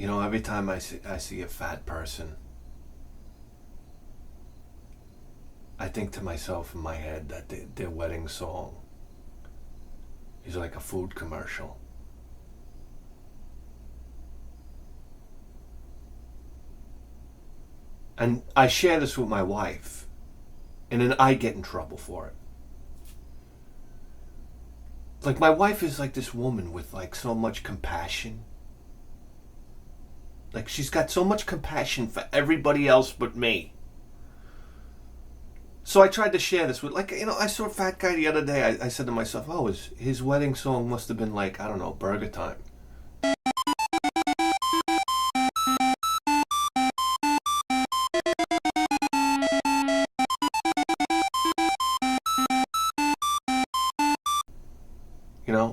every time I see a fat person, I think to myself in my head that their wedding song is like a food commercial. And I share this with my wife, and then I get in trouble for it. Like, my wife is like this woman with like so much compassion. Like, she's got so much compassion for everybody else but me. So I tried to share this with, like, I saw a fat guy the other day. I said to myself, oh, his wedding song must have been like, I don't know, Burger Time.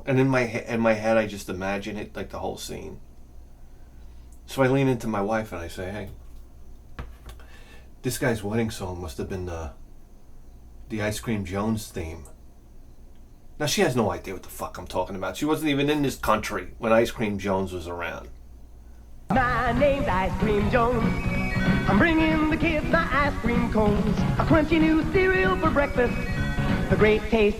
And in my head, I just imagine it, like the whole scene. So I lean into my wife and I say, hey, this guy's wedding song must have been the Ice Cream Jones theme. Now, she has no idea what the fuck I'm talking about. She wasn't even in this country when Ice Cream Jones was around. My name's Ice Cream Jones. I'm bringing the kids my ice cream cones. A crunchy new cereal for breakfast. The great taste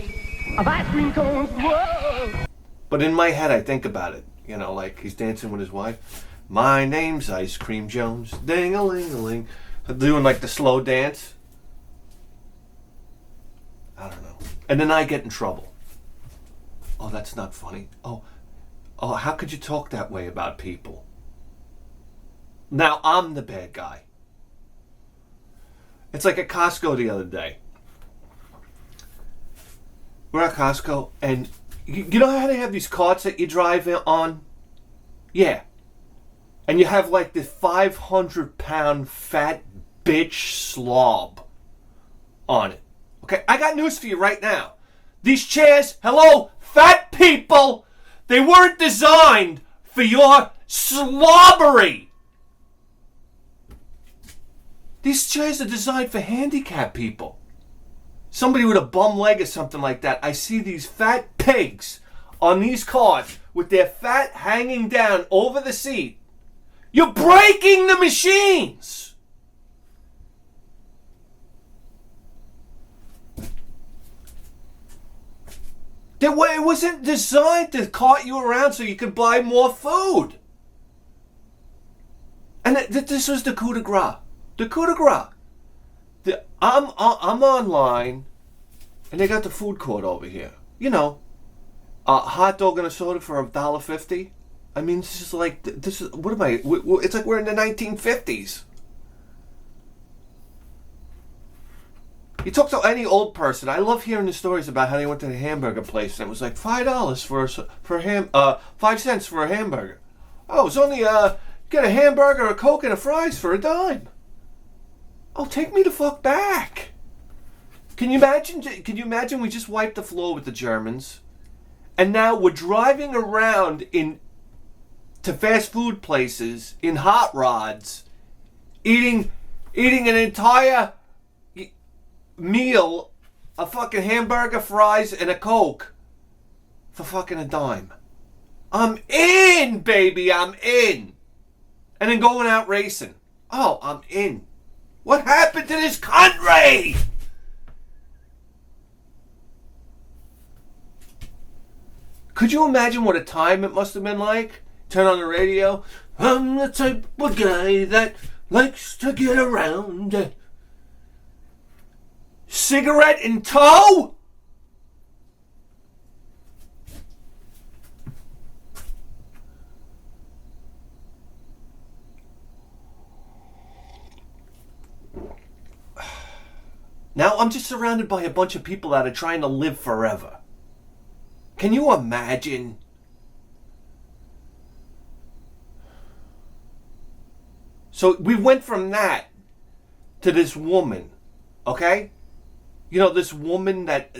of ice cream cones. Whoa! But in my head, I think about it. Like he's dancing with his wife. My name's Ice Cream Jones. Ding-a-ling-a-ling. Doing like the slow dance. I don't know. And then I get in trouble. Oh, that's not funny. Oh, how could you talk that way about people? Now I'm the bad guy. It's like at Costco the other day. We're at Costco, and you know how they have these carts that you drive on? Yeah. And you have like this 500-pound fat bitch slob on it. Okay, I got news for you right now. These chairs, hello, fat people, they weren't designed for your slobbery. These chairs are designed for handicapped people. Somebody with a bum leg or something like that. I see these fat pigs on these carts with their fat hanging down over the seat. You're breaking the machines. It wasn't designed to cart you around so you could buy more food. And this was the coup de grace. The coup de grace. I'm online, and they got the food court over here. A hot dog and a soda for $1.50. I mean, this is like, what am I? It's like we're in the 1950s. You talk to any old person. I love hearing the stories about how they went to the hamburger place and it was like $5 for 5 cents for a hamburger. Oh, it's only get a hamburger, a Coke, and a fries for $0.10. Oh, take me the fuck back. Can you imagine we just wiped the floor with the Germans and now we're driving around to fast food places in hot rods eating an entire meal, a fucking hamburger, fries, and a Coke for fucking $0.10. I'm in, baby, I'm in. And then going out racing. Oh, I'm in. What happened to this country? Could you imagine what a time it must have been like? Turn on the radio. I'm the type of guy that likes to get around. Cigarette in tow? Now I'm just surrounded by a bunch of people that are trying to live forever. Can you imagine? So we went from that to this woman, okay? This woman that...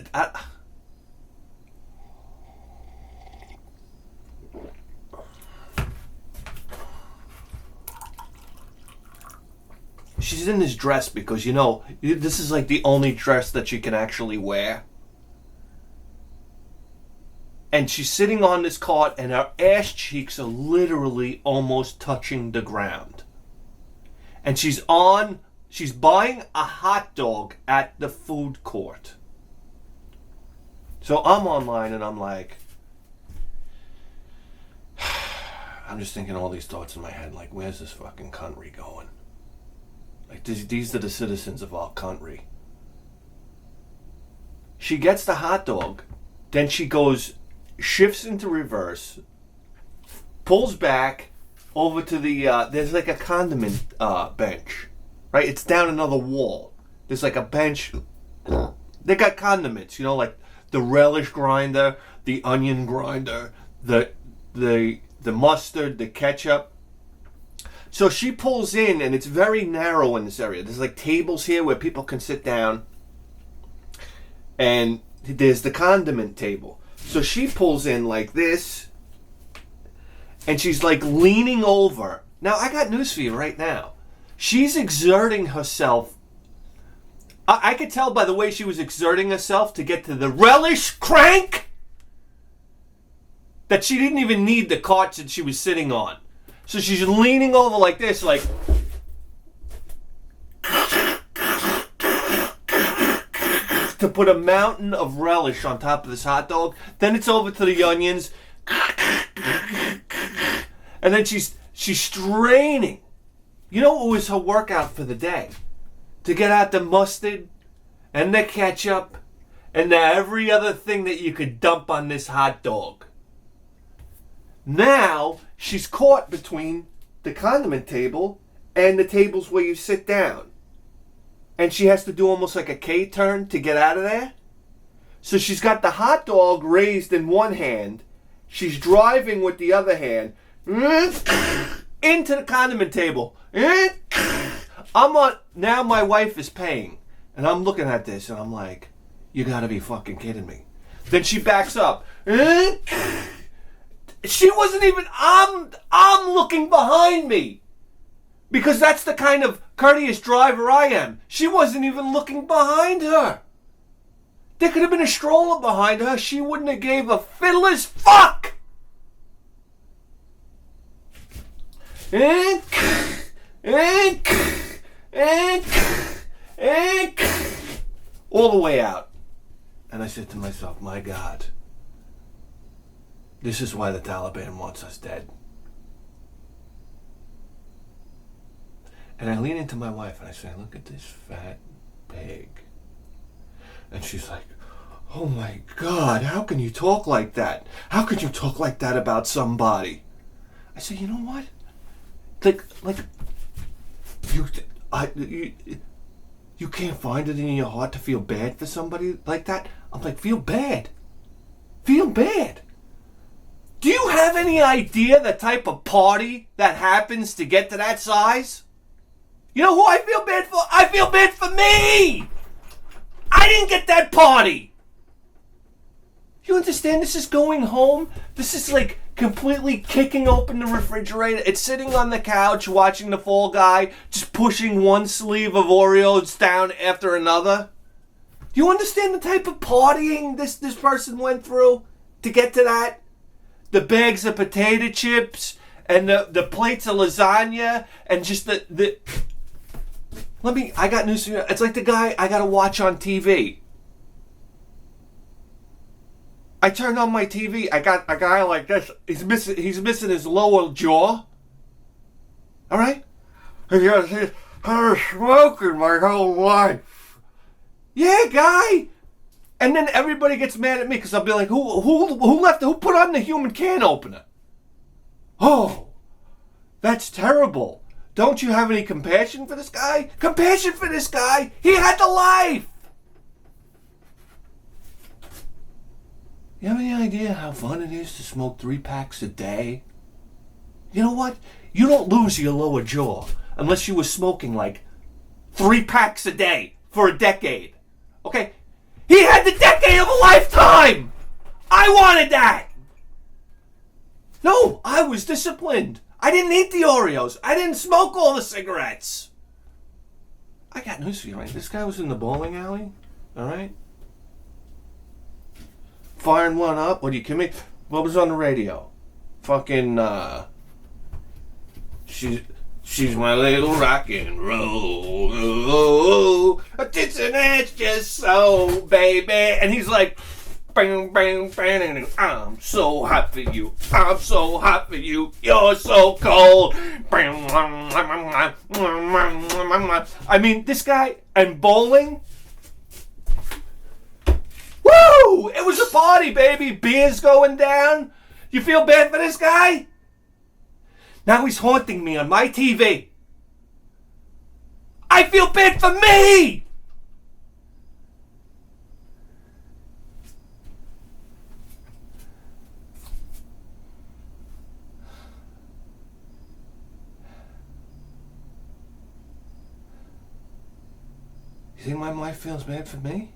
she's in this dress because, this is like the only dress that she can actually wear. And she's sitting on this cart, and her ass cheeks are literally almost touching the ground. And she's buying a hot dog at the food court. So I'm online and I'm like, I'm just thinking all these thoughts in my head, like, where's this fucking country going? Like, these are the citizens of our country. She gets the hot dog, then she goes, shifts into reverse, pulls back over to the, there's like a condiment bench, right? It's down another wall. There's like a bench. They got condiments, like the relish grinder, the onion grinder, the mustard, the ketchup. So she pulls in, and it's very narrow in this area. There's like tables here where people can sit down, and there's the condiment table. So she pulls in like this, and she's like leaning over. Now, I got news for you right now. She's exerting herself. I could tell by the way she was exerting herself to get to the relish crank that she didn't even need the cart that she was sitting on. So she's leaning over like this, like... to put a mountain of relish on top of this hot dog. Then it's over to the onions. And then she's straining. It was her workout for the day. To get out the mustard and the ketchup and every other thing that you could dump on this hot dog. Now, she's caught between the condiment table and the tables where you sit down. And she has to do almost like a K-turn to get out of there. So she's got the hot dog raised in one hand. She's driving with the other hand into the condiment table. Now my wife is paying. And I'm looking at this and I'm like, you gotta be fucking kidding me. Then she backs up. She wasn't even, I'm looking behind me. Because that's the kind of courteous driver I am. She wasn't even looking behind her. There could have been a stroller behind her. She wouldn't have gave a fiddler's fuck. All the way out. And I said to myself, my God, this is why the Taliban wants us dead. And I lean into my wife and I say, look at this fat pig. And she's like, oh my God, how can you talk like that? How could you talk like that about somebody? I say, you know what? Like, you can't find it in your heart to feel bad for somebody like that? I'm like, feel bad? Feel bad? Do you have any idea the type of party that happens to get to that size? You know who I feel bad for? I feel bad for me! I didn't get that party! You understand? This is going home. This is like completely kicking open the refrigerator. It's sitting on the couch watching the Fall Guy, just pushing one sleeve of Oreos down after another. Do you understand the type of partying this person went through to get to that? The bags of potato chips and the plates of lasagna and just I got news for you. It's like the guy I gotta watch on TV. I turned on my TV. I got a guy like this. He's missing his lower jaw. All right? He goes, I was smoking my whole life. Yeah, guy. And then everybody gets mad at me because I'll be like, who put on the human can opener? Oh, that's terrible. Don't you have any compassion for this guy? Compassion for this guy? He had the life. You have any idea how fun it is to smoke 3 packs a day? You know what? You don't lose your lower jaw unless you were smoking like 3 packs a day for a decade. Okay? He had the decade of a lifetime! I wanted that! No, I was disciplined. I didn't eat the Oreos. I didn't smoke all the cigarettes. I got news for you, right? This guy was in the bowling alley, all right? firing one up? What, are you kidding me? What was on the radio? Fucking, She's my little rock and roll. Oh, it's an edge just so, baby. And he's like, bang, bang, bang, and I'm so hot for you. I'm so hot for you. You're so cold. I mean, this guy, and bowling. Woo! It was a party, baby. Beers going down. You feel bad for this guy? Now he's haunting me on my TV. I feel bad for me! You think my wife feels bad for me?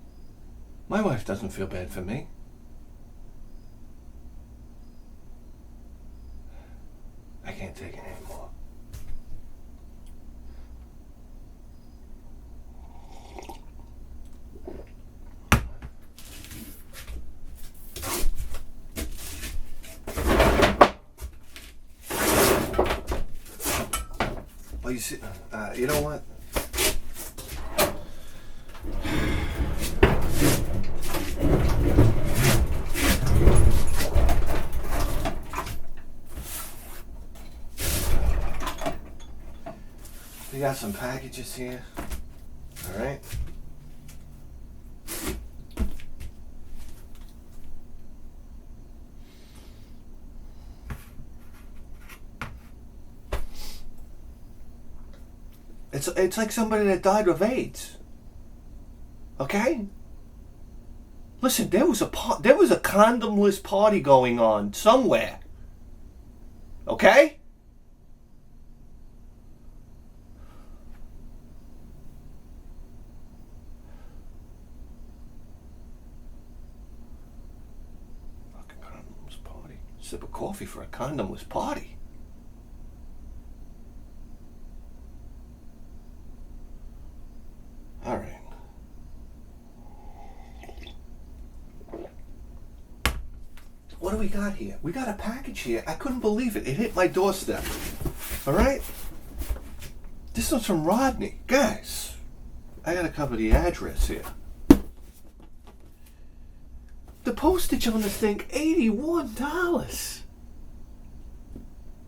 My wife doesn't feel bad for me. I can't take it anymore. Well, you see, you know what? We got some packages here. All right. It's like somebody that died of AIDS. Okay? Listen, there was a condomless party going on somewhere. Okay? Fucking condomless party. Sip of coffee for a condomless party. All right. What do we got here? We got a package here. I couldn't believe it. It hit my doorstep. All right? This one's from Rodney. Guys, I gotta cover the address here. The postage on this thing, $81.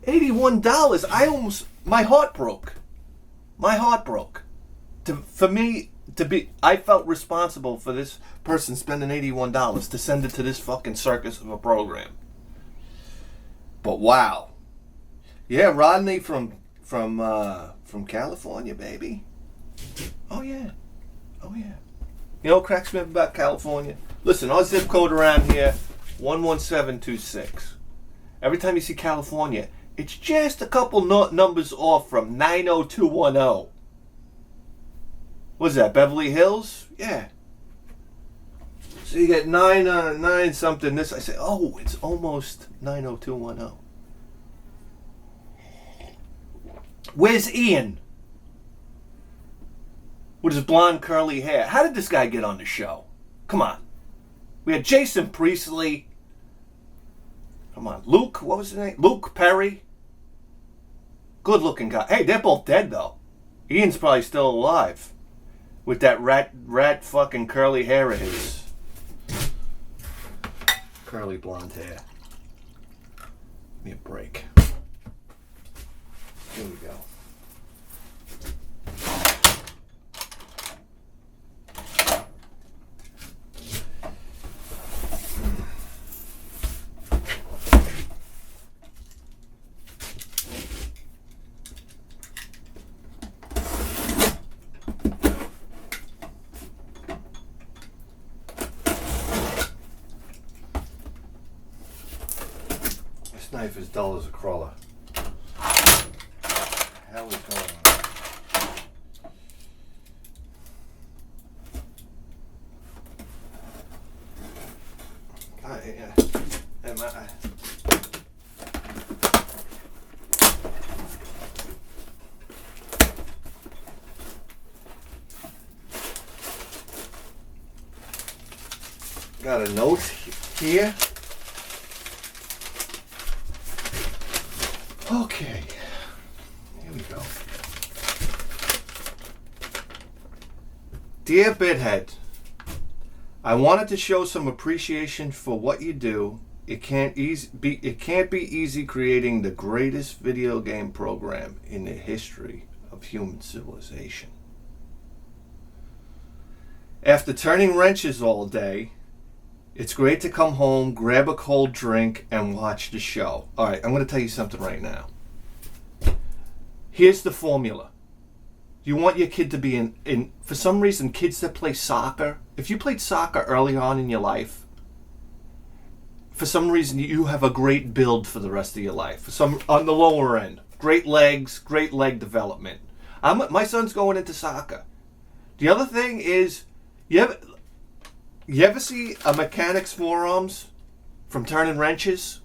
$81. My heart broke. My heart broke. I felt responsible for this person spending $81 to send it to this fucking circus of a program. But wow. Yeah, Rodney from California, baby. Oh yeah. You know what cracks me up about California? Listen, our zip code around here, 11726. Every time you see California, it's just a couple numbers off from 90210. What's that, Beverly Hills? Yeah. So you get 9 something this. I say, oh, it's almost 90210. Where's Ian? With his blonde curly hair. How did this guy get on the show? Come on. We had Jason Priestley. Come on. Luke, what was his name? Luke Perry. Good looking guy. Hey, they're both dead though. Ian's probably still alive. With that rat fucking curly hair of his. Curly blonde hair. Give me a break. Here we go. Knife is dull as a crawler. Hell is going on? Got a note. here. Okay, here we go. Dear Bithead, I wanted to show some appreciation for what you do. It can't be easy creating the greatest video game program in the history of human civilization. After turning wrenches all day, it's great to come home, grab a cold drink, and watch the show. All right, I'm going to tell you something right now. Here's the formula. You want your kid to be in for some reason, kids that play soccer, if you played soccer early on in your life, for some reason you have a great build for the rest of your life. Some on the lower end, great legs, great leg development. My son's going into soccer. The other thing is, you ever see a mechanic's forearms from turning wrenches?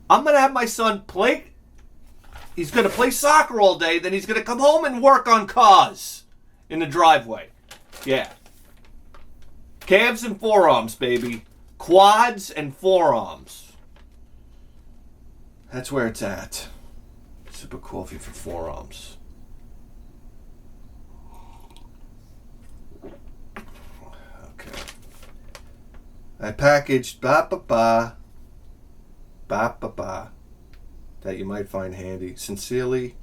I'm going to have my son play. He's going to play soccer all day, then he's going to come home and work on cars in the driveway. Yeah. Calves and forearms, baby. Quads and forearms. That's where it's at. Sip of coffee for forearms. Okay. I packaged ba-ba-ba, ba-ba-ba, that you might find handy. Sincerely,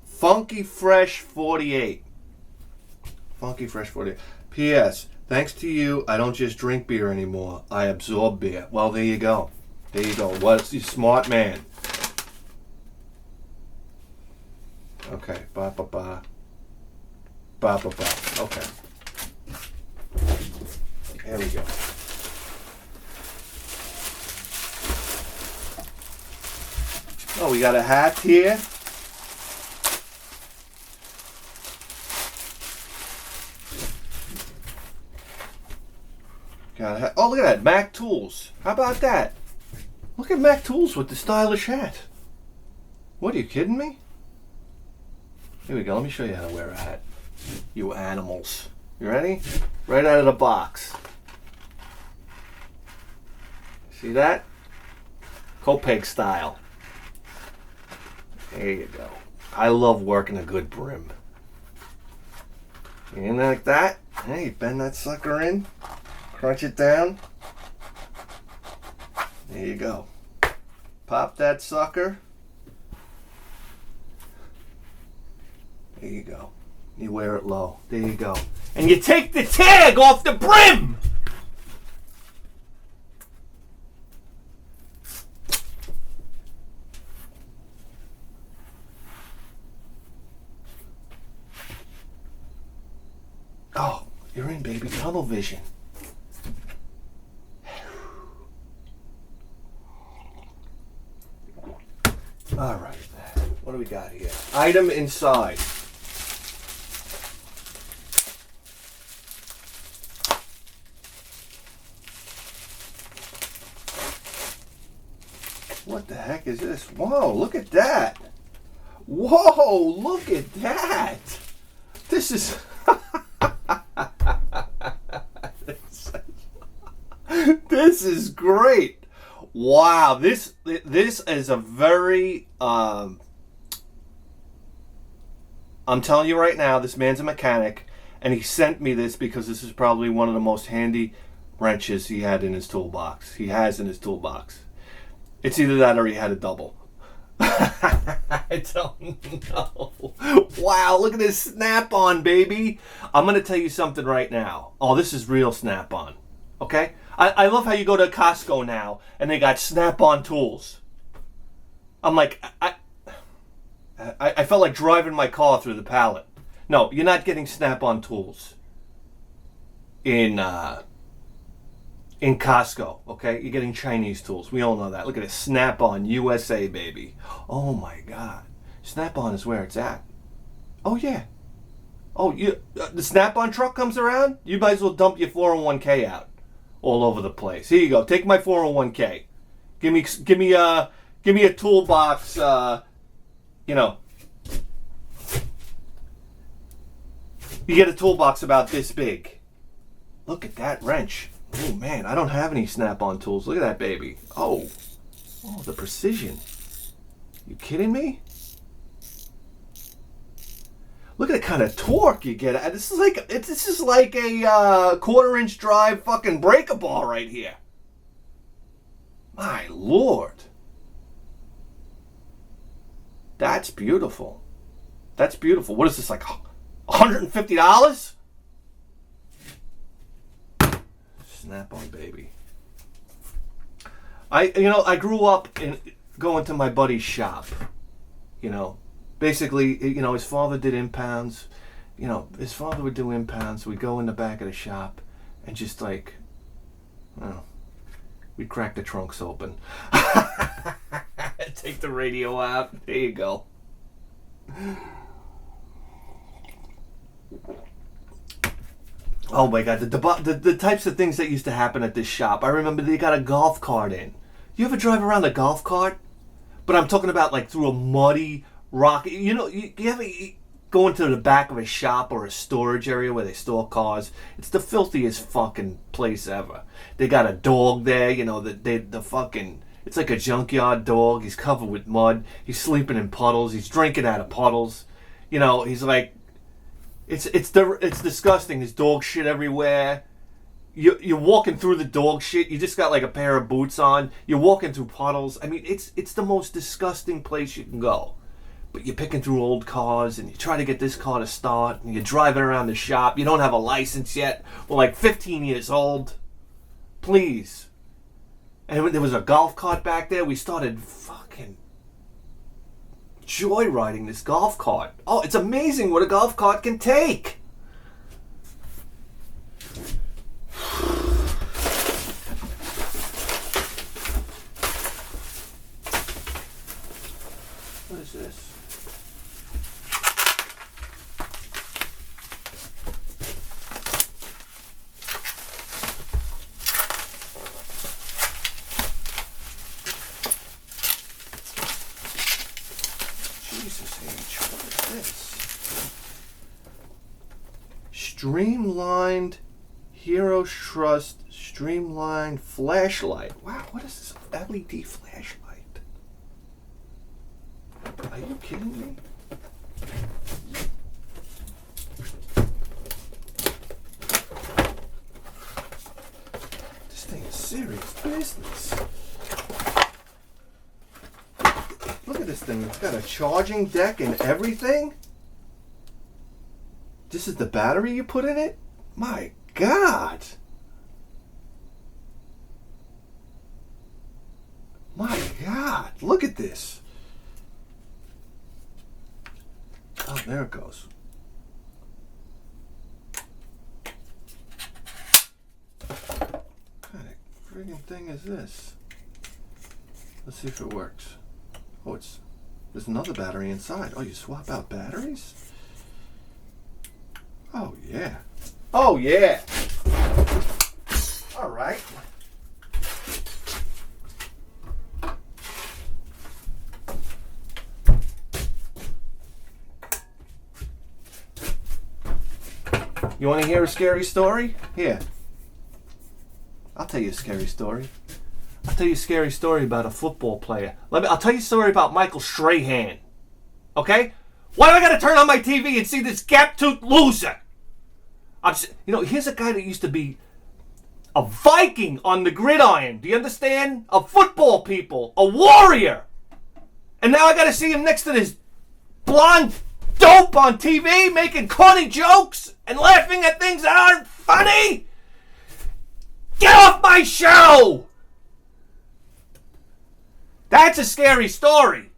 Funky Fresh 48. Funky Fresh 48. P.S. Thanks to you, I don't just drink beer anymore. I absorb beer. Well, there you go. There you go. What's you smart man? Okay. Ba ba ba. Ba ba ba. Okay. There we go. Oh, we got a hat here. Oh, look at that. Mac Tools. How about that? Look at Mac Tools with the stylish hat. What, are you kidding me? Here we go. Let me show you how to wear a hat. You animals. You ready? Right out of the box. See that? Kopeg style. There you go. I love working a good brim. And like that. Hey, bend that sucker in. Crunch it down. There you go. Pop that sucker. There you go. You wear it low. There you go. And you take the tag off the brim! Oh, you're in, baby. Tunnel vision. All right. What do we got here? Item inside. What the heck is this? Whoa, look at that. Whoa, look at that. This is... This is great. Wow, this is a very I'm telling you right now, this man's a mechanic, and he sent me this because this is probably one of the most handy wrenches he had in his toolbox. He has in his toolbox. It's either that or he had a double. I don't know. Wow, look at this snap-on, baby. I'm going to tell you something right now. Oh, this is real snap-on. Okay? I love how you go to Costco now and they got snap-on tools. I'm like, I felt like driving my car through the pallet. No, you're not getting snap-on tools in Costco, okay? You're getting Chinese tools. We all know that. Look at it. Snap-on USA, baby. Oh, my God. Snap-on is where it's at. Oh, yeah. Oh, the Snap-on truck comes around? You might as well dump your 401k out all over the place. Here you go. Take my 401k. Give me a toolbox, you know. You get a toolbox about this big. Look at that wrench. Oh man, I don't have any snap-on tools. Look at that baby. Oh, the precision. You kidding me? Look at the kind of torque you get. This is like a quarter-inch drive fucking breaker ball right here. My Lord. That's beautiful. That's beautiful. What is this, like $150? Snap-on, baby. I grew up going to my buddy's shop. Basically, his father did impounds. His father would do impounds. We'd go in the back of the shop and just we'd crack the trunks open. Take the radio out. There you go. Oh my God, the types of things that used to happen at this shop. I remember they got a golf cart in. You ever drive around a golf cart? But I'm talking about like through a muddy, rocky... You ever go into the back of a shop or a storage area where they store cars? It's the filthiest fucking place ever. They got a dog there, the fucking... It's like a junkyard dog. He's covered with mud. He's sleeping in puddles. He's drinking out of puddles. He's like... It's disgusting. There's dog shit everywhere. You're walking through the dog shit. You just got like a pair of boots on. You're walking through puddles. I mean, it's the most disgusting place you can go. But you're picking through old cars and you try to get this car to start and you're driving around the shop. You don't have a license yet. We're like 15 years old. Please. And there was a golf cart back there. We started fucking joyriding this golf cart. Oh, it's amazing what a golf cart can take. What is this? Streamlined Heroes Trust Streamlined Flashlight. Wow, what is this LED flashlight? Are you kidding me? This thing is serious business. Look at this thing. It's got a charging deck and everything. This is the battery you put in it? My God. My God. Look at this. Oh, there it goes. What kind of friggin' thing is this? Let's see if it works. Oh, there's another battery inside. Oh, you swap out batteries? Oh, yeah. Oh, yeah. All right. You want to hear a scary story? Here. I'll tell you a scary story. I'll tell you a scary story about a football player. I'll tell you a story about Michael Strahan. Okay? Why do I gotta turn on my TV and see this gap-toothed loser? Here's a guy that used to be a Viking on the gridiron. Do you understand? A football people. A warrior. And now I gotta see him next to this blonde dope on TV making corny jokes and laughing at things that aren't funny? Get off my show! That's a scary story.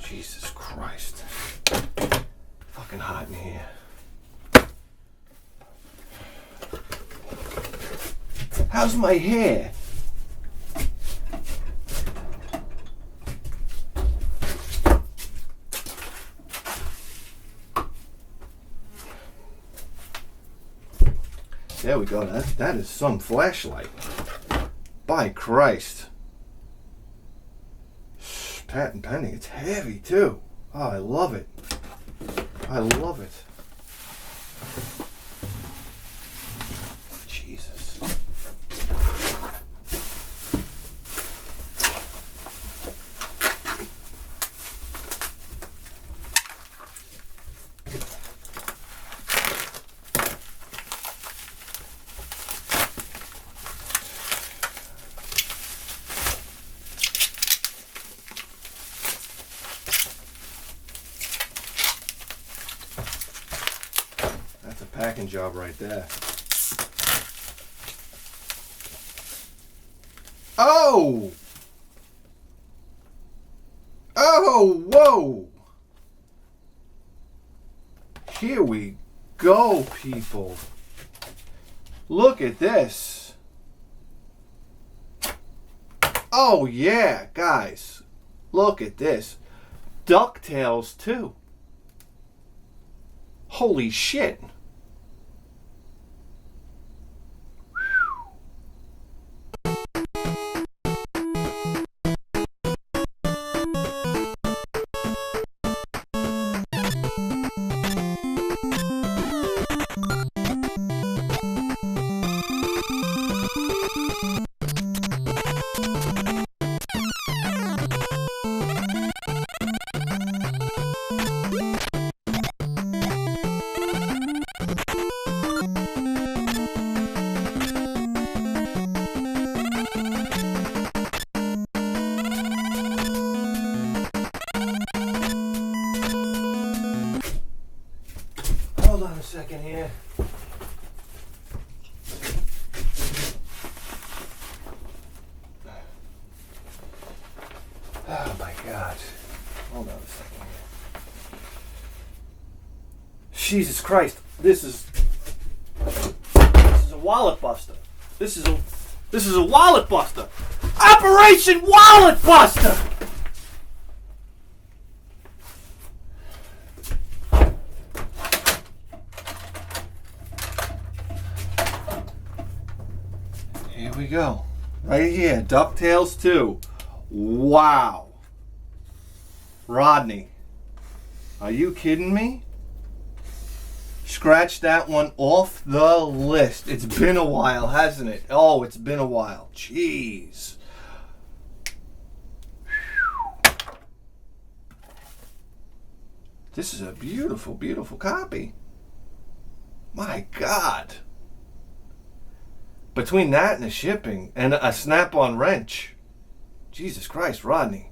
Jesus Christ. Fucking hot in here. How's my hair? There we go. That is some flashlight. By Christ. patent pending. It's heavy too. Oh, I love it. I love it. Jesus. That's a packing job right there. Oh! Oh, whoa! Here we go, people. Look at this. Oh, yeah, guys. Look at this. DuckTales, too. Holy shit. Hold on a second here. Oh my God. Hold on a second here. Jesus Christ. This is a wallet buster. This is a wallet buster. Operation Wallet Buster. Here we go. Right here. DuckTales 2. Wow. Rodney. Are you kidding me? Scratch that one off the list. It's been a while, hasn't it? Oh, it's been a while. Jeez. This is a beautiful, beautiful copy. My God. Between that and the shipping and a snap-on wrench. Jesus Christ, Rodney.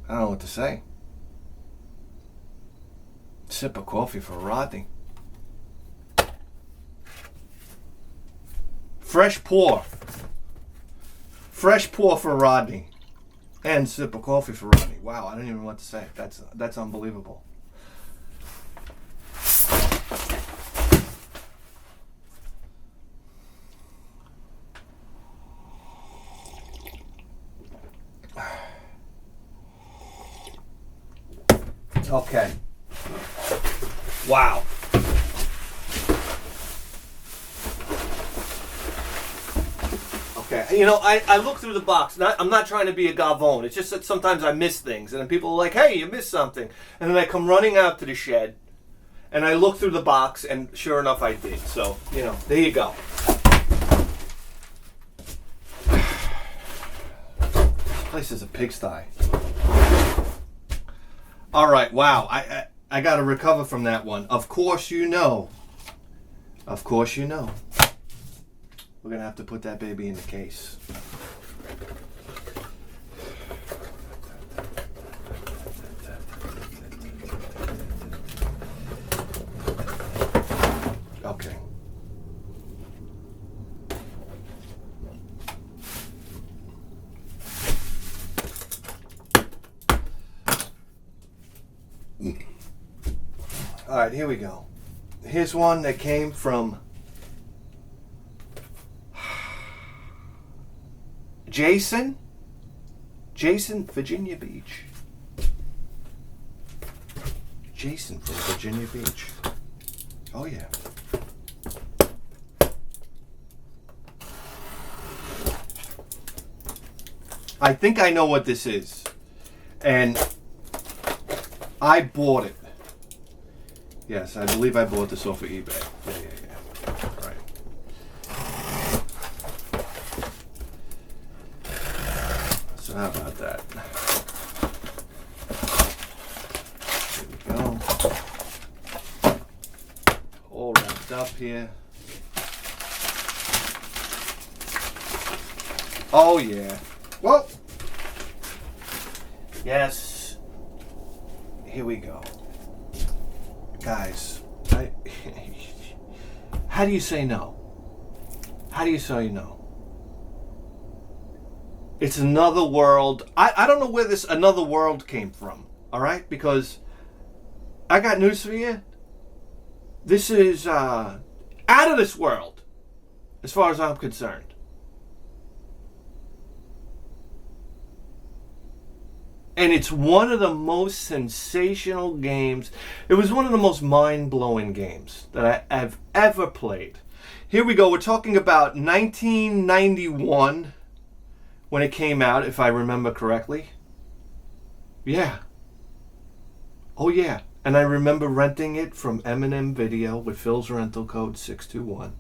I don't know what to say. Sip of coffee for Rodney. Fresh pour. Fresh pour for Rodney. And sip of coffee for Rodney. Wow, I don't even know what to say. That's unbelievable. Okay. Wow. Okay. You know, I look through the box. I'm not trying to be a gavone. It's just that sometimes I miss things. And then people are like, hey, you missed something. And then I come running out to the shed. And I look through the box. And sure enough, I did. So, you know, there you go. This place is a pigsty. All right, wow. I got to recover from that one. Of course you know. Of course you know. We're going to have to put that baby in the case. Okay. All right, here we go. Here's one that came from Jason, Virginia Beach. Jason from Virginia Beach. Oh yeah. I think I know what this is. And I bought it. Yes, I believe I bought this off of eBay. Yeah. Right. So how about that? There we go. All wrapped up here. Oh yeah. Well, yes. Here we go. Guys, how do you say no? How do you say no? It's another world. I don't know where this another world came from, all right? Because I got news for you. This is out of this world, as far as I'm concerned. And it's one of the most sensational games. It was one of the most mind-blowing games that I've ever played. Here we go. We're talking about 1991 when it came out, if I remember correctly. Yeah. Oh, yeah. And I remember renting it from M&M Video with Phil's rental code 621.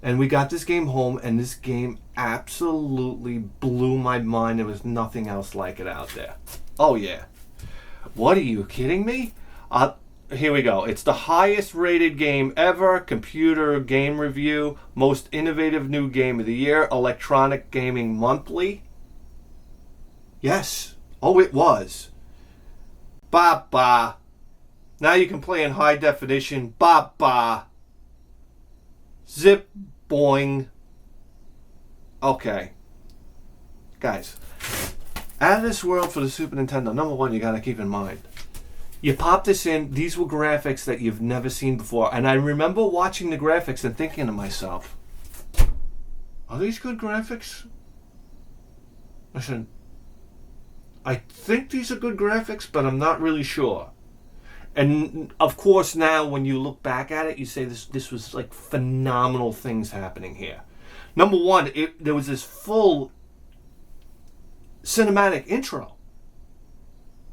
And we got this game home, and this game absolutely blew my mind. There was nothing else like it out there. Oh, yeah. What, are you kidding me? Here we go. It's the highest rated game ever. Computer Game Review. Most innovative new game of the year. Electronic Gaming Monthly. Yes. Oh, it was. Ba-ba. Now you can play in high definition. Ba-ba. Zip. Boing. Okay. Guys, out of this world for the Super Nintendo, number one, you gotta keep in mind. You pop this in, these were graphics that you've never seen before. And I remember watching the graphics and thinking to myself, are these good graphics? I said, I think these are good graphics, but I'm not really sure. And of course now when you look back at it, you say this was like phenomenal things happening here. Number one, there was this full cinematic intro.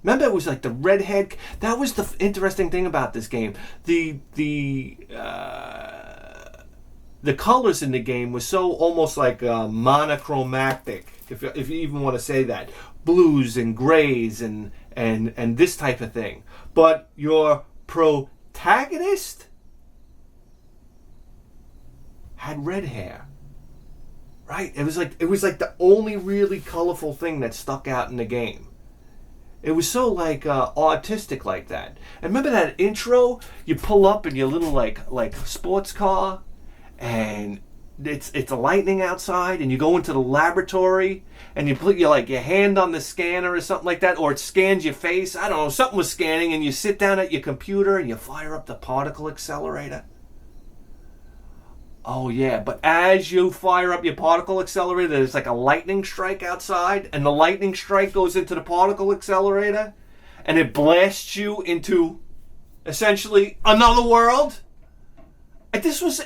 Remember, it was like the redhead. That was the interesting thing about this game. The colors in the game was so almost like monochromatic, if you even want to say that. Blues and grays and this type of thing. But your protagonist had red hair. Right? It was like the only really colorful thing that stuck out in the game. It was so like artistic like that. And remember that intro? You pull up in your little like sports car, and it's lightning outside, and you go into the laboratory, and you put your hand on the scanner or something like that, or it scans your face. I don't know, something was scanning, and you sit down at your computer and you fire up the particle accelerator. Oh yeah, but as you fire up your particle accelerator, there's like a lightning strike outside, and the lightning strike goes into the particle accelerator, and it blasts you into essentially another world. And this was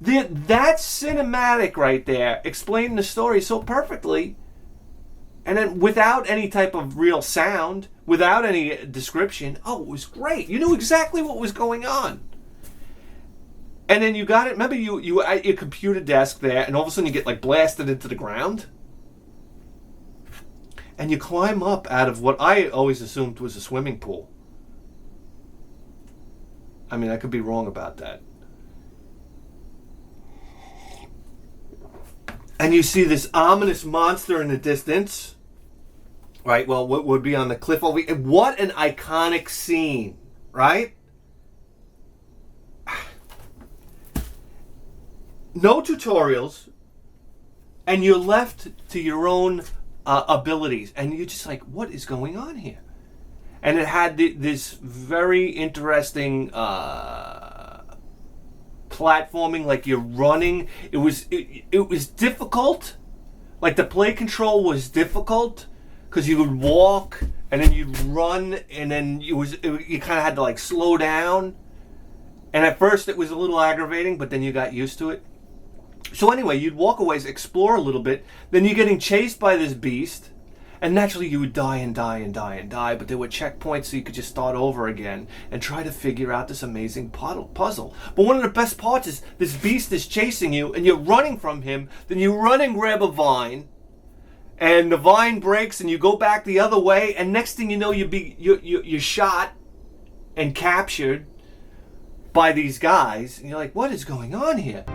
that cinematic right there explained the story so perfectly, and then without any type of real sound, without any description. Oh, it was great. You knew exactly what was going on. And then you got it. Remember, you were at your computer desk there, and all of a sudden you get blasted into the ground, and you climb up out of what I always assumed was a swimming pool. I mean, I could be wrong about that. And you see this ominous monster in the distance, right? Well, what would be on the cliff over here? What an iconic scene, right? No tutorials, and you're left to your own abilities, and you're just like, what is going on here? And it had this very interesting platforming, like you're running. It was difficult. Like the play control was difficult because you would walk and then you'd run, and then you kind of had to slow down. And at first it was a little aggravating, but then you got used to it. So anyway, you'd walk away, explore a little bit, then you're getting chased by this beast, and naturally you would die and die and die and die, but there were checkpoints so you could just start over again and try to figure out this amazing puzzle. But one of the best parts is this beast is chasing you and you're running from him, then you run and grab a vine, and the vine breaks and you go back the other way, and next thing you know you're shot and captured by these guys, and you're like, what is going on here?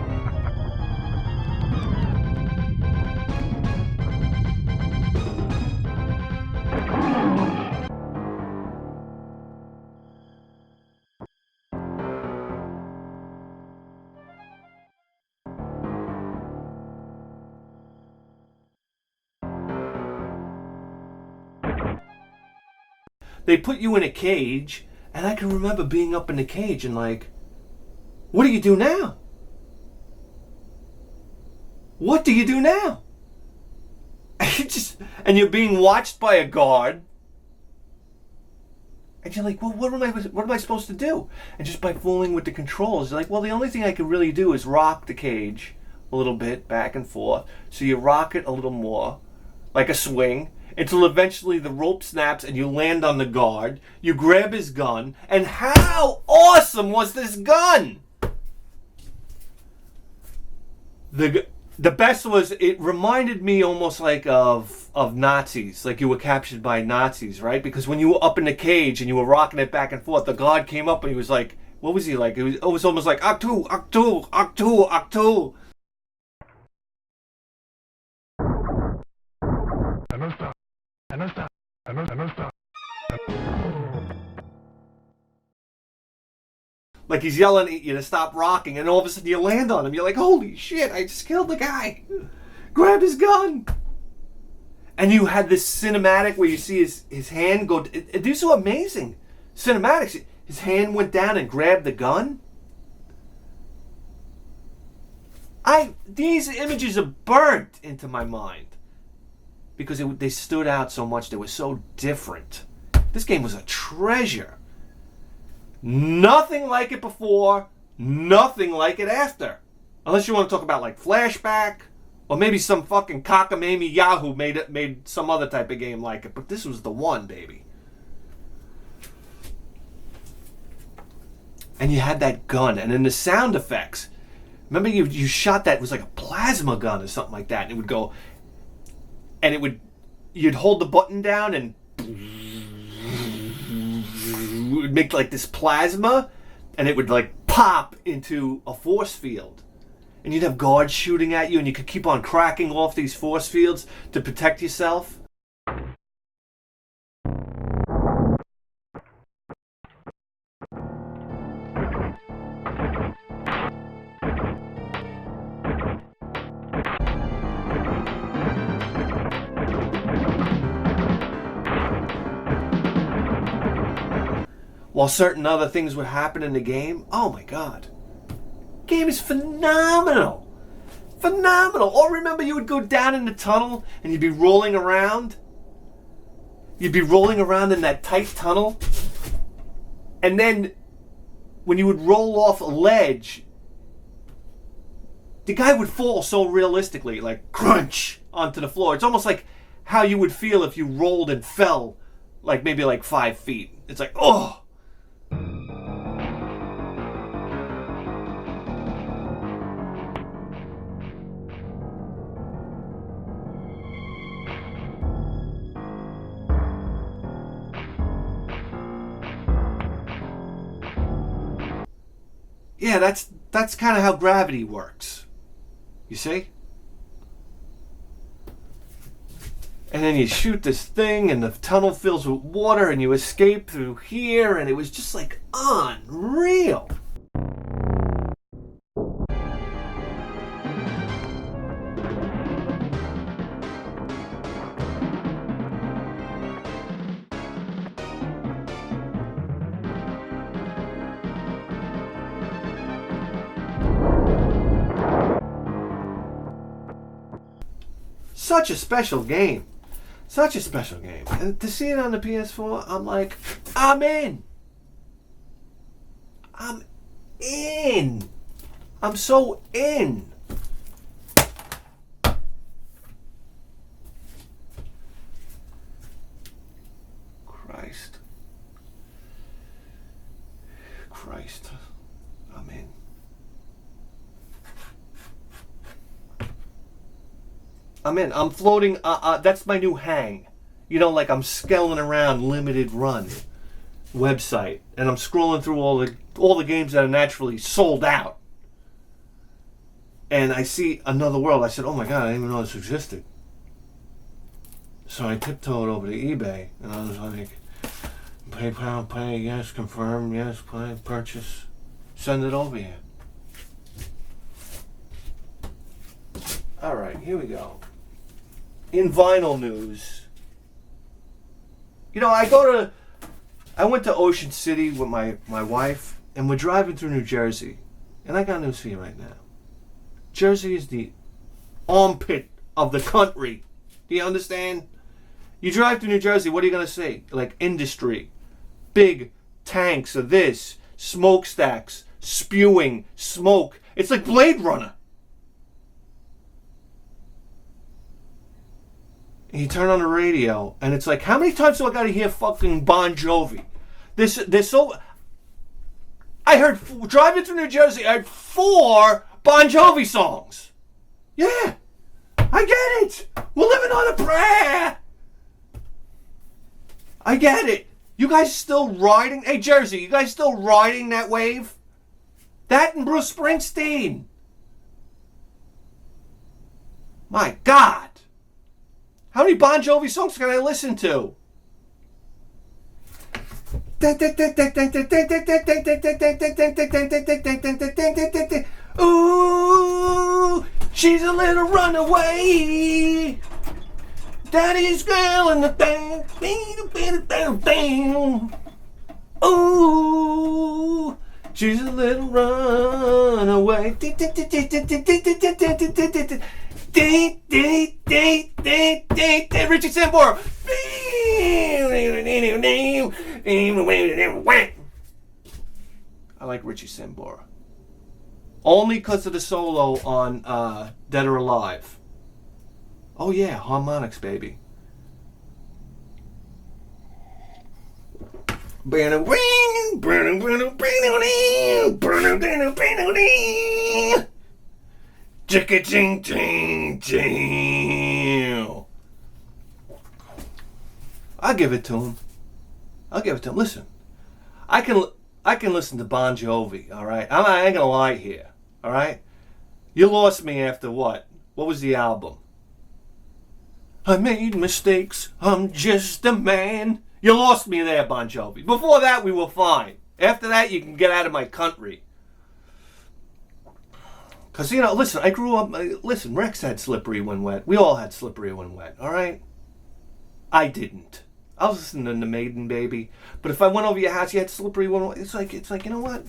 They put you in a cage, and I can remember being up in the cage and like, what do you do now? What do you do now? And you're being watched by a guard, and you're like, well, what am I supposed to do? And just by fooling with the controls, you're like, well, the only thing I can really do is rock the cage a little bit back and forth. So you rock it a little more, like a swing, until eventually the rope snaps and you land on the guard. You grab his gun, and how awesome was this gun? The best was, it reminded me almost like of Nazis, like you were captured by Nazis, right? Because when you were up in the cage and you were rocking it back and forth, the guard came up and he was like, what was he like? It was almost like, Aktu, Aktu, Aktu, Aktu. Like he's yelling at you to stop rocking, and all of a sudden you land on him. You're like, holy shit, I just killed the guy. Grab his gun. And you had this cinematic where you see his hand go. These are amazing cinematics. His hand went down and grabbed the gun. These images are burnt into my mind because they stood out so much. They were so different. This game was a treasure. Nothing like it before, nothing like it after. Unless you want to talk about like Flashback, or maybe some fucking cockamamie Yahoo made some other type of game like it. But this was the one, baby. And you had that gun, and then the sound effects. Remember you shot that, it was like a plasma gun or something like that, and it would go, and you'd hold the button down and it would make like this plasma, and it would like pop into a force field, and you'd have guards shooting at you, and you could keep on cracking off these force fields to protect yourself. While certain other things would happen in the game. Oh my god. Game is phenomenal. Phenomenal. Or remember you would go down in the tunnel and you'd be rolling around. You'd be rolling around in that tight tunnel. And then when you would roll off a ledge, the guy would fall so realistically, like crunch onto the floor. It's almost like how you would feel if you rolled and fell like maybe like 5 feet. It's like, oh. Yeah, that's kind of how gravity works. You see? And then you shoot this thing and the tunnel fills with water and you escape through here, and it was just like unreal. Such a special game. Such a special game. And to see it on the PS4, I'm like, I'm in. I'm in. I'm so in. Christ. I'm in. I'm floating. That's my new hang. You know, like I'm skelling around limited run website, and I'm scrolling through all the games that are naturally sold out. And I see another world. I said, "Oh my god, I didn't even know this existed." So I tiptoed over to eBay, and I was like, "PayPal, pay, yes, confirm, yes, pay, purchase, send it over here." All right, here we go. In vinyl news, you know, I went to Ocean City with my wife, and we're driving through New Jersey, and I got news for you right now. Jersey is the armpit of the country. Do you understand? You drive through New Jersey, what are you going to see? Like industry. Big tanks of this. Smokestacks. Spewing smoke. It's like Blade Runner. And you turn on the radio, and it's like, how many times do I got to hear fucking Bon Jovi? I heard, driving through New Jersey, I heard 4 Bon Jovi songs. Yeah, I get it. We're living on a prayer. I get it. You guys still riding? Hey, Jersey, you guys still riding that wave? That and Bruce Springsteen. My God. How many Bon Jovi songs can I listen to? Ooh, she's a little runaway. Daddy's girl in the thing. Ooh, she's a little runaway. Richie Sambora. I like Richie Sambora. Only because of the solo on Dead or Alive. Oh yeah, harmonics, baby. I'll give it to him. Listen, I can listen to Bon Jovi, all right? I ain't gonna lie here, all right? You lost me after what? What was the album? I made mistakes, I'm just a man. You lost me there, Bon Jovi. Before that, we were fine. After that, you can get out of my country. Because, you know, listen, I grew up... Listen, Rex had Slippery When Wet. We all had Slippery When Wet, all right? I didn't. I was listening to Maiden, baby. But if I went over your house, you had Slippery When Wet. It's like, you know what?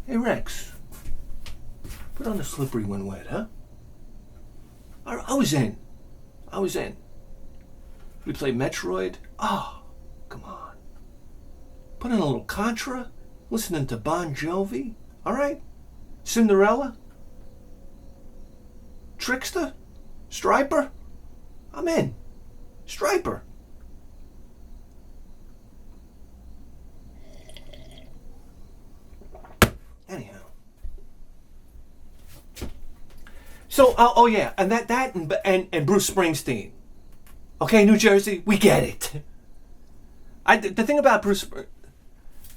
Hey, Rex. Put on the Slippery When Wet, huh? I was in. We played Metroid. Oh, come on. Put in a little Contra. Listening to Bon Jovi. All right? Cinderella. Trickster. Striper. I'm in. Striper. Anyhow. So, oh yeah, and that and Bruce Springsteen. Okay, New Jersey, we get it. The thing about Bruce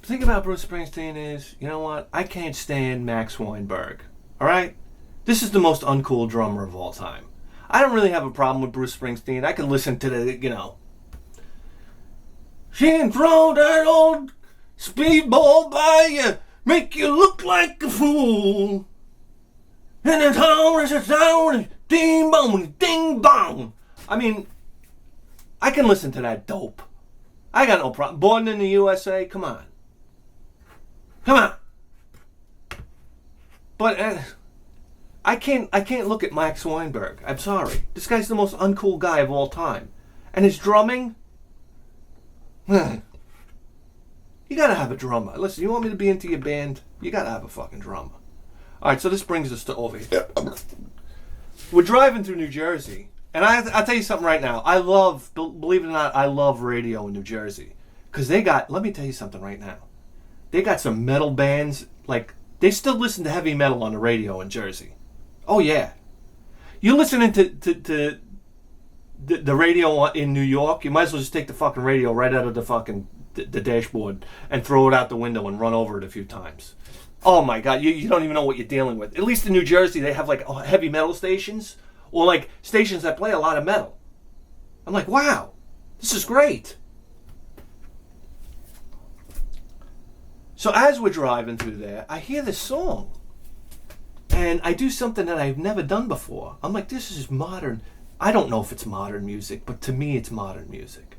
Springsteen is, you know what? I can't stand Max Weinberg. All right, this is the most uncool drummer of all time. I don't really have a problem with Bruce Springsteen. I can listen to the, you know. She can throw that old speedball by you, make you look like a fool. And the town is a sound, ding bong, ding bong. I mean, I can listen to that dope. I got no problem. Born in the USA, come on. But I can't look at Max Weinberg. I'm sorry. This guy's the most uncool guy of all time. And his drumming, you gotta have a drummer. Listen, you want me to be into your band? You gotta have a fucking drummer. Alright, so this brings us to over here. We're driving through New Jersey. And I'll tell you something right now. Believe it or not, I love radio in New Jersey. Because let me tell you something right now. They got some metal bands, like, they still listen to heavy metal on the radio in Jersey. Oh, yeah. You're listening to the radio in New York, you might as well just take the fucking radio right out of the fucking the dashboard and throw it out the window and run over it a few times. Oh, my God. You don't even know what you're dealing with. At least in New Jersey, they have, like, heavy metal stations or, like, stations that play a lot of metal. I'm like, wow, this is great. So as we're driving through there, I hear this song. And I do something that I've never done before. I'm like, this is modern. I don't know if it's modern music, but to me it's modern music.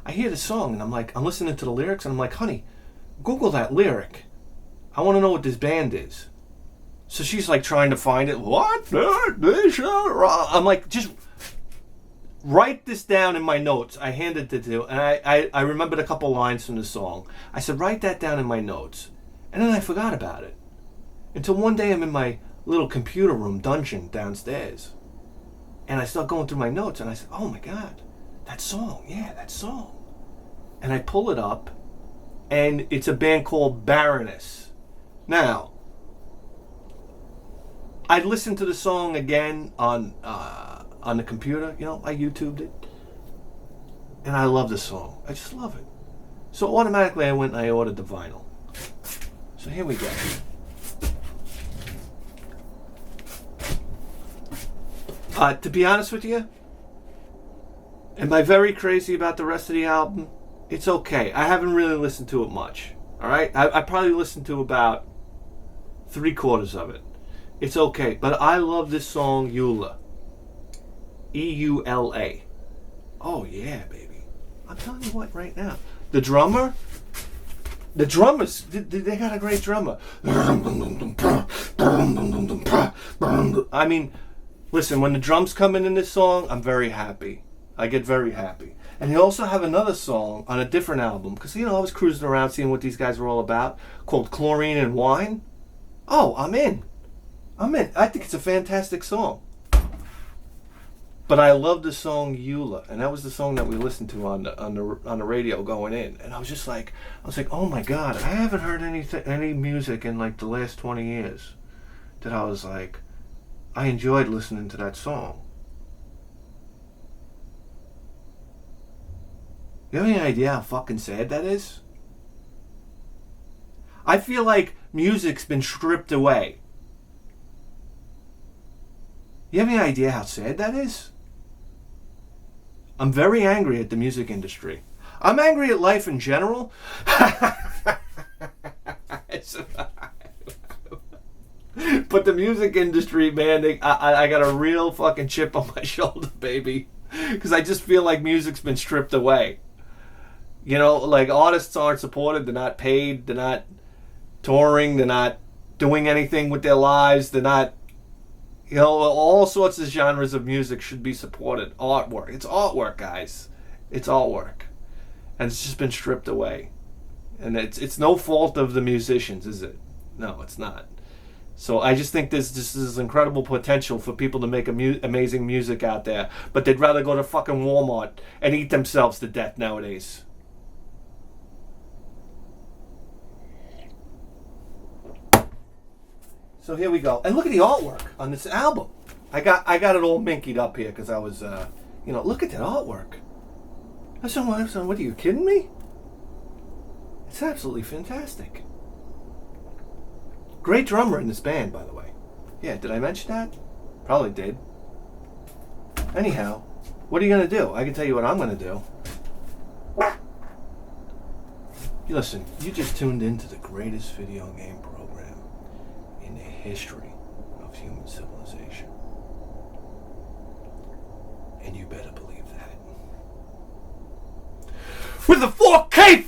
I hear the song and I'm like, I'm listening to the lyrics and I'm like, honey, Google that lyric. I want to know what this band is. So she's like trying to find it. What? I'm like, just write this down in my notes. I handed it to her, and I remembered a couple lines from the song. I said, write that down in my notes. And then I forgot about it. Until one day I'm in my little computer room dungeon downstairs. And I start going through my notes, and I said, oh my God, that song. Yeah, that song. And I pull it up, and it's a band called Baroness. Now, I listened to the song again on the computer. You know, I YouTubed it. And I love the song. I just love it. So automatically I went and I ordered the vinyl. So here we go. To be honest with you, am I very crazy about the rest of the album? It's okay. I haven't really listened to it much. Alright? I probably listened to about 3/4 of it. It's okay. But I love this song, Eula. E-U-L-A. Oh yeah, baby. I'm telling you what right now. The drummers, they got a great drummer. I mean, listen, when the drums come in this song, I'm very happy. I get very happy. And they also have another song on a different album, because, you know, I was cruising around seeing what these guys were all about, called Chlorine and Wine. Oh, I'm in. I think it's a fantastic song. But I love the song Eula, and that was the song that we listened to on the radio going in. And I was like, oh my God, I haven't heard any music in like the last 20 years that I was like, I enjoyed listening to that song. You have any idea how fucking sad that is? I feel like music's been stripped away. You have any idea how sad that is? I'm very angry at the music industry. I'm angry at life in general. But the music industry, man, I got a real fucking chip on my shoulder, baby. Because I just feel like music's been stripped away. You know, like artists aren't supported, they're not paid, they're not touring, they're not doing anything with their lives, they're not, you know, all sorts of genres of music should be supported. Artwork. It's artwork, guys. It's artwork. And it's just been stripped away. And it's no fault of the musicians, is it? No, it's not. So I just think there's this incredible potential for people to make amazing music out there. But they'd rather go to fucking Walmart and eat themselves to death nowadays. So here we go. And look at the artwork on this album. I got it all minkied up here because I was, look at that artwork. What are you kidding me? It's absolutely fantastic. Great drummer in this band, by the way. Yeah, did I mention that? Probably did. Anyhow, what are you going to do? I can tell you what I'm going to do. Listen, you just tuned into the greatest video game program in the history of human civilization. And you better believe that. With a 4K